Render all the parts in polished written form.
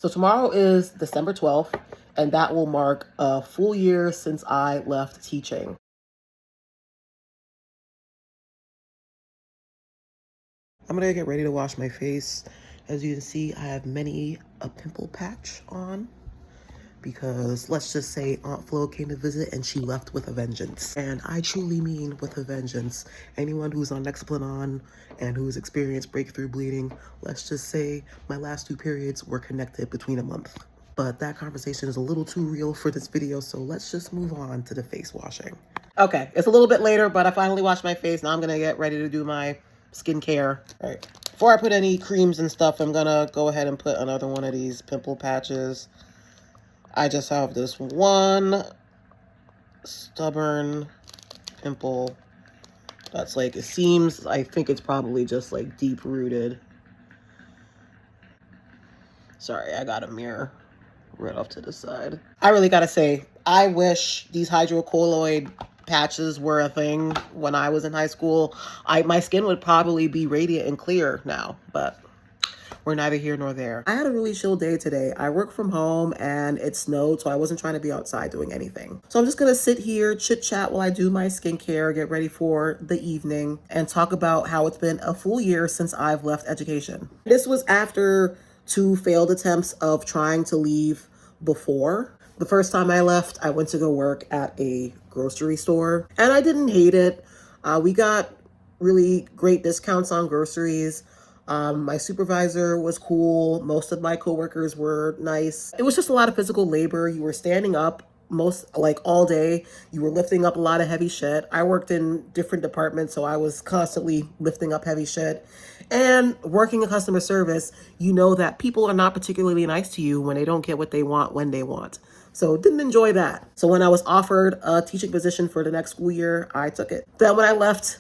So tomorrow is December 12th, and that will mark a full year since I left teaching. I'm gonna get ready to wash my face. As you can see, I have many a pimple patch on because let's just say Aunt Flo came to visit and she left with a vengeance. And I truly mean with a vengeance. Anyone who's on Nexplanon and who's experienced breakthrough bleeding, let's just say my last 2 periods were connected between a month. But that conversation is a little too real for this video, so let's just move on to the face washing. Okay, it's a little bit later, but I finally washed my face. Now I'm gonna get ready to do my skincare. All right, before I put any creams and stuff, I'm gonna go ahead and put another one of these pimple patches. I just have this one stubborn pimple that's like, it seems, I think it's probably just like deep rooted. Sorry, I got a mirror right off to the side. I really gotta say, I wish these hydrocolloid patches were a thing when I was in high school. My skin would probably be radiant and clear now, but we're neither here nor there. I had a really chill day today. I work from home and it snowed, so I wasn't trying to be outside doing anything. So I'm just gonna sit here, chit chat while I do my skincare, get ready for the evening, and talk about how it's been a full year since I've left education. This was after 2 failed attempts of trying to leave before. The first time I left, I went to go work at a grocery store and I didn't hate it. We got really great discounts on groceries. My supervisor was cool. Most of my coworkers were nice. It was just a lot of physical labor. You were standing up all day. You were lifting up a lot of heavy shit. I worked in different departments, so I was constantly lifting up heavy shit. And working in customer service, you know that people are not particularly nice to you when they don't get what they want when they want. So didn't enjoy that. So when I was offered a teaching position for the next school year, I took it. Then when I left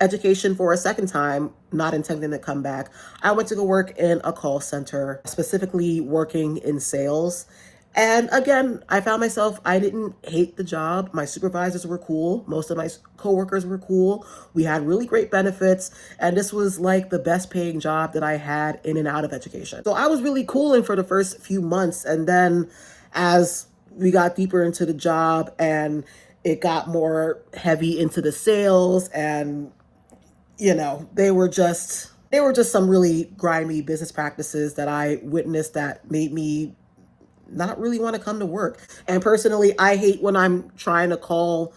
education for a second time, not intending to come back, I went to go work in a call center, specifically working in sales. And again, I found myself, I didn't hate the job. My supervisors were cool. Most of my coworkers were cool. We had really great benefits. And this was like the best paying job that I had in and out of education. So I was really cooling for the first few months. And then as we got deeper into the job and it got more heavy into the sales, and you know, they were just some really grimy business practices that I witnessed that made me not really want to come to work. And personally, I hate when I'm trying to call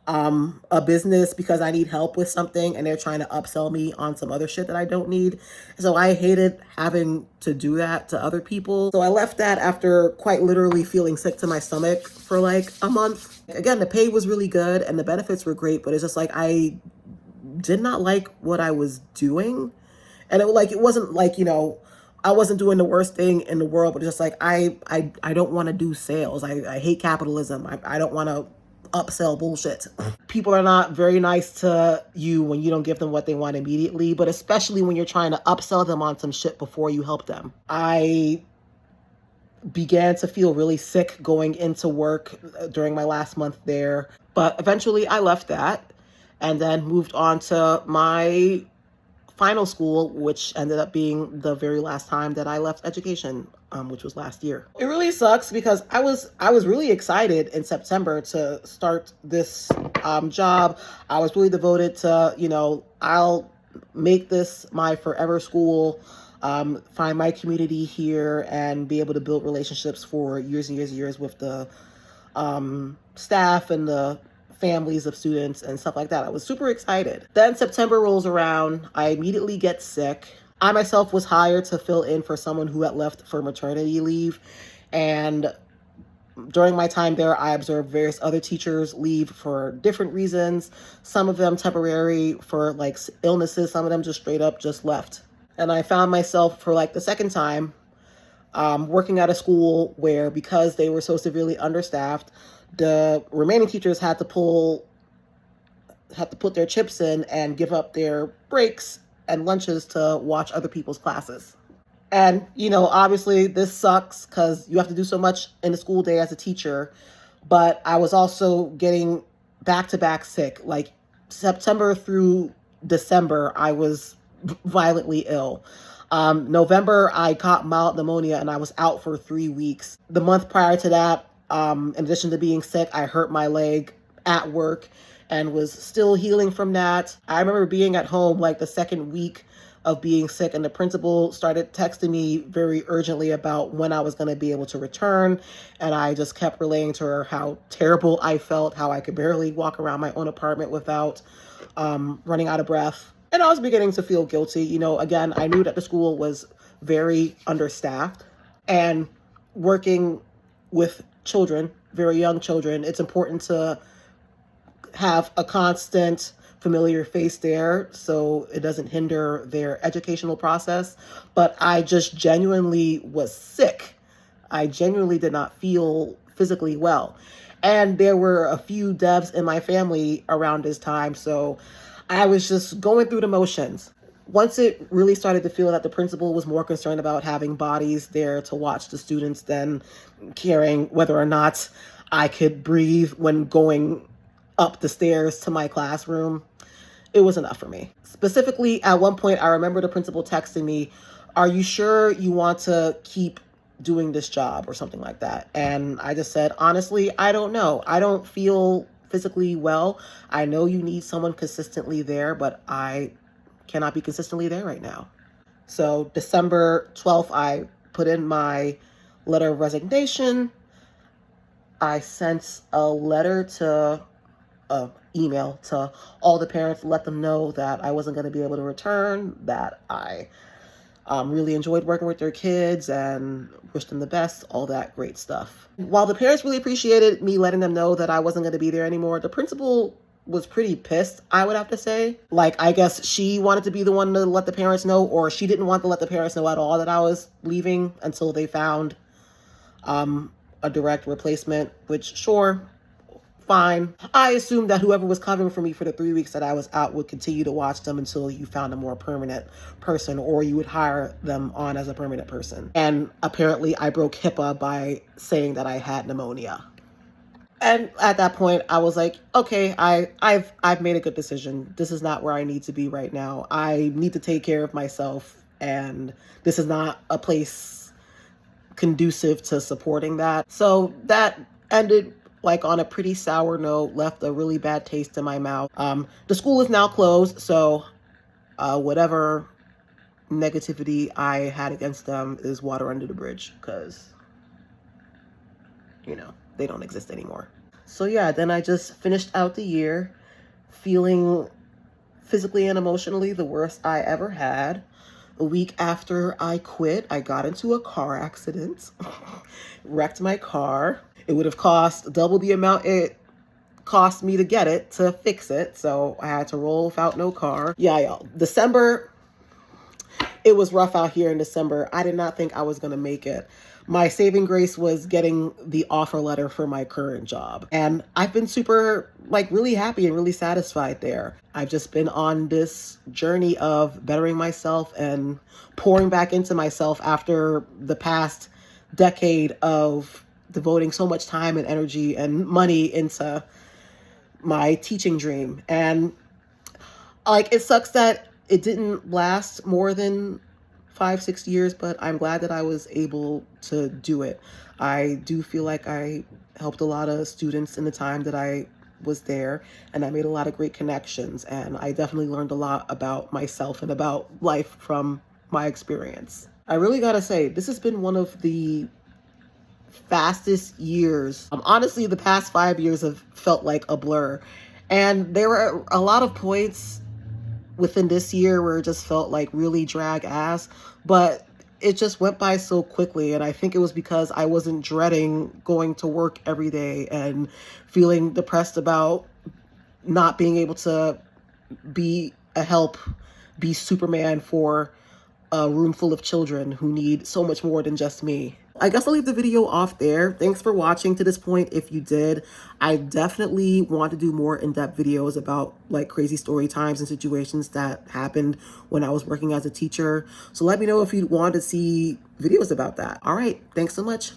a business because I need help with something and they're trying to upsell me on some other shit that I don't need. So I hated having to do that to other people. So I left that after quite literally feeling sick to my stomach for like a month. Again, the pay was really good and the benefits were great, but it's just like I did not like what I was doing. And it wasn't like, you know, I wasn't doing the worst thing in the world, but just like, I don't want to do sales. I hate capitalism. I don't want to upsell bullshit. People are not very nice to you when you don't give them what they want immediately, but especially when you're trying to upsell them on some shit before you help them. I began to feel really sick going into work during my last month there, but eventually I left that and then moved on to my final school, which ended up being the very last time that I left education, which was last year. It really sucks because I was really excited in September to start this job. I was really devoted to, you know, I'll make this my forever school, find my community here and be able to build relationships for years and years and years with the staff and the families of students and stuff like that. I was super excited. Then September rolls around. I immediately get sick. I myself was hired to fill in for someone who had left for maternity leave. And during my time there, I observed various other teachers leave for different reasons. Some of them temporary for like illnesses. Some of them just straight up just left. And I found myself for like the second time working at a school where, because they were so severely understaffed, the remaining teachers had to put their chips in and give up their breaks and lunches to watch other people's classes. And, you know, obviously this sucks because you have to do so much in the school day as a teacher, but I was also getting back-to-back sick. Like September through December, I was violently ill. November, I caught mild pneumonia and I was out for 3 weeks. The month prior to that, in addition to being sick, I hurt my leg at work and was still healing from that. I remember being at home like the second week of being sick, and the principal started texting me very urgently about when I was going to be able to return. And I just kept relaying to her how terrible I felt, how I could barely walk around my own apartment without running out of breath. And I was beginning to feel guilty. You know, again, I knew that the school was very understaffed, and working with children, very young children, it's important to have a constant familiar face there so it doesn't hinder their educational process. But I just genuinely was sick. I genuinely did not feel physically well. And there were a few devs in my family around this time, so I was just going through the motions. Once it really started to feel that the principal was more concerned about having bodies there to watch the students than caring whether or not I could breathe when going up the stairs to my classroom, it was enough for me. Specifically, at one point, I remember the principal texting me, "Are you sure you want to keep doing this job?" or something like that. And I just said, honestly, I don't know. I don't feel physically well. I know you need someone consistently there, but I cannot be consistently there right now. So December 12th, I put in my letter of resignation. I sent a letter to email to all the parents, let them know that I wasn't going to be able to return, that I really enjoyed working with their kids and wished them the best, all that great stuff. While the parents really appreciated me letting them know that I wasn't going to be there anymore, the principal was pretty pissed, I would have to say. Like, I guess she wanted to be the one to let the parents know, or she didn't want to let the parents know at all that I was leaving until they found a direct replacement, which, sure, fine. I assumed that whoever was covering for me for the 3 weeks that I was out would continue to watch them until you found a more permanent person, or you would hire them on as a permanent person. And apparently I broke HIPAA by saying that I had pneumonia. And at that point I was like, okay, I've made a good decision. This is not where I need to be right now. I need to take care of myself, and this is not a place conducive to supporting that. So that ended like on a pretty sour note, left a really bad taste in my mouth. The school is now closed, so whatever negativity I had against them is water under the bridge, because, you know, they don't exist anymore. So yeah, then I just finished out the year feeling physically and emotionally the worst I ever had. A week after I quit, I got into a car accident, wrecked my car. It would have cost double the amount it cost me to get it to fix it. So I had to roll without no car. Yeah, y'all. December, it was rough out here in December. I did not think I was going to make it. My saving grace was getting the offer letter for my current job. And I've been super, like, really happy and really satisfied there. I've just been on this journey of bettering myself and pouring back into myself after the past decade of devoting so much time and energy and money into my teaching dream. And like, it sucks that it didn't last more than 5-6 years, but I'm glad that I was able to do it. I do feel like I helped a lot of students in the time that I was there, and I made a lot of great connections, and I definitely learned a lot about myself and about life from my experience. I really gotta say, this has been one of the fastest years. Honestly, the past 5 years have felt like a blur. And there were a lot of points within this year where it just felt like really drag ass, but it just went by so quickly. And I think it was because I wasn't dreading going to work every day and feeling depressed about not being able to be a help, be Superman for a room full of children who need so much more than just me. I guess I'll leave the video off there. Thanks for watching to this point if you did. I definitely want to do more in-depth videos about like crazy story times and situations that happened when I was working as a teacher. So let me know if you want to see videos about that. All right, thanks so much.